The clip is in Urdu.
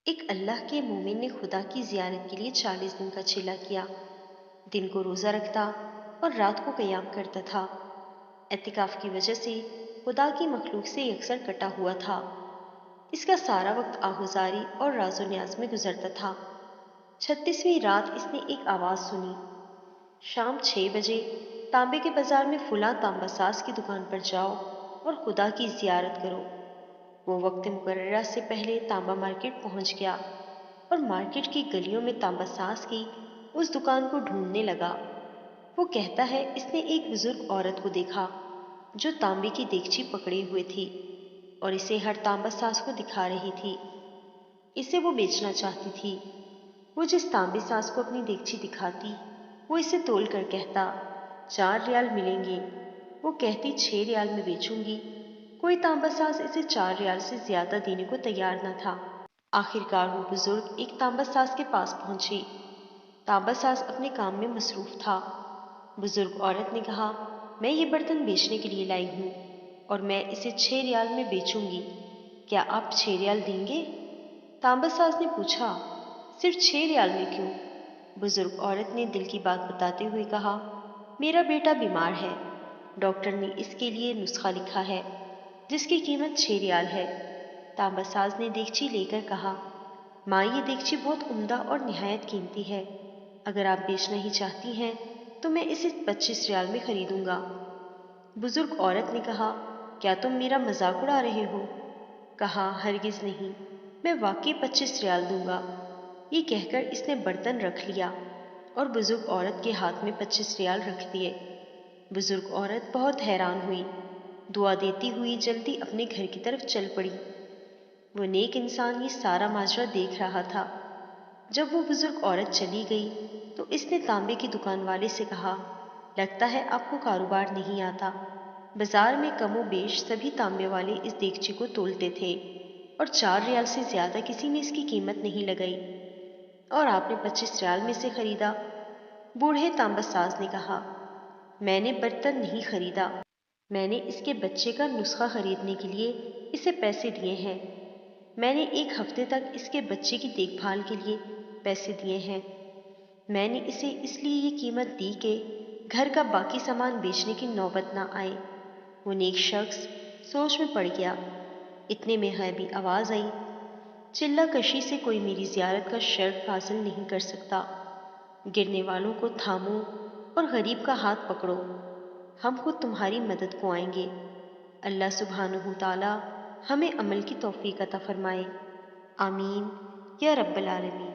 ایک اللہ کے مومن نے خدا کی زیارت کے لیے 40 دن کا چلا کیا۔ دن کو روزہ رکھتا اور رات کو قیام کرتا تھا۔ اعتکاف کی وجہ سے خدا کی مخلوق سے یکسر کٹا ہوا تھا۔ اس کا سارا وقت آہوزاری اور راز و نیاز میں گزرتا تھا۔ 36ویں رات اس نے ایک آواز سنی، شام 6 بجے تانبے کے بازار میں فلاں تانبا ساز کی دکان پر جاؤ اور خدا کی زیارت کرو۔ وہ وقت مقررہ سے پہلے تانبا مارکیٹ پہنچ گیا اور مارکیٹ کی گلیوں میں تانبا ساز کی اس دکان کو ڈھونڈنے لگا۔ وہ کہتا ہے اس نے ایک بزرگ عورت کو دیکھا جو تانبے کی دیگچی پکڑے ہوئے تھی اور اسے ہر تانبا ساز کو دکھا رہی تھی۔ اسے وہ بیچنا چاہتی تھی۔ وہ جس تانبے ساز کو اپنی دیگچی دکھاتی وہ اسے تول کر کہتا 4 ریال ملیں گے۔ وہ کہتی 6 ریال میں بیچوں گی۔ کوئی تانبا ساز اسے 4 ریال سے زیادہ دینے کو تیار نہ تھا۔ آخر کار وہ بزرگ ایک تانبا ساز کے پاس پہنچی۔ تانبا ساز اپنے کام میں مصروف تھا۔ بزرگ عورت نے کہا میں یہ برتن بیچنے کے لیے لائی ہوں اور میں اسے 6 ریال میں بیچوں گی، کیا آپ 6 ریال دیں گے؟ تانبا ساز نے پوچھا صرف 6 ریال میں کیوں؟ بزرگ عورت نے دل کی بات بتاتے ہوئے کہا میرا بیٹا بیمار ہے، ڈاکٹر نے اس کے لیے نسخہ لکھا ہے جس کی قیمت 6 ریال ہے۔ تانبا ساز نے دیگچی لے کر کہا ماں یہ دیگچی بہت عمدہ اور نہایت قیمتی ہے، اگر آپ بیچنا ہی چاہتی ہیں تو میں اسے 25 ریال میں خریدوں گا۔ بزرگ عورت نے کہا کیا تم میرا مذاق اڑا رہے ہو؟ کہا ہرگز نہیں، میں واقعی 25 ریال دوں گا۔ یہ کہہ کر اس نے برتن رکھ لیا اور بزرگ عورت کے ہاتھ میں 25 ریال رکھ دیے۔ بزرگ عورت بہت حیران ہوئی، دعا دیتی ہوئی جلدی اپنے گھر کی طرف چل پڑی۔ وہ نیک انسان یہ سارا ماجرا دیکھ رہا تھا۔ جب وہ بزرگ عورت چلی گئی تو اس نے تانبے کی دکان والے سے کہا لگتا ہے آپ کو کاروبار نہیں آتا، بازار میں کم و بیش سبھی تانبے والے اس دیگچی کو تولتے تھے اور 4 ریال سے زیادہ کسی نے اس کی قیمت نہیں لگائی، اور آپ نے 25 ریال میں سے خریدا۔ بوڑھے تانبا ساز نے کہا میں نے برتن نہیں خریدا، میں نے اس کے بچے کا نسخہ خریدنے کے لیے اسے پیسے دیے ہیں۔ میں نے 1 ہفتے تک اس کے بچے کی دیکھ بھال کے لیے پیسے دیے ہیں۔ میں نے اسے اس لیے یہ قیمت دی کہ گھر کا باقی سامان بیچنے کی نوبت نہ آئے۔ وہ نیک شخص سوچ میں پڑ گیا۔ اتنے میں غیبی آواز آئی چلہ کشی سے کوئی میری زیارت کا شرف حاصل نہیں کر سکتا، گرنے والوں کو تھامو اور غریب کا ہاتھ پکڑو، ہم خود تمہاری مدد کو آئیں گے۔ اللہ سبحانہ تعالی ہمیں عمل کی توفیق عطا فرمائے، آمین یا رب العالمین۔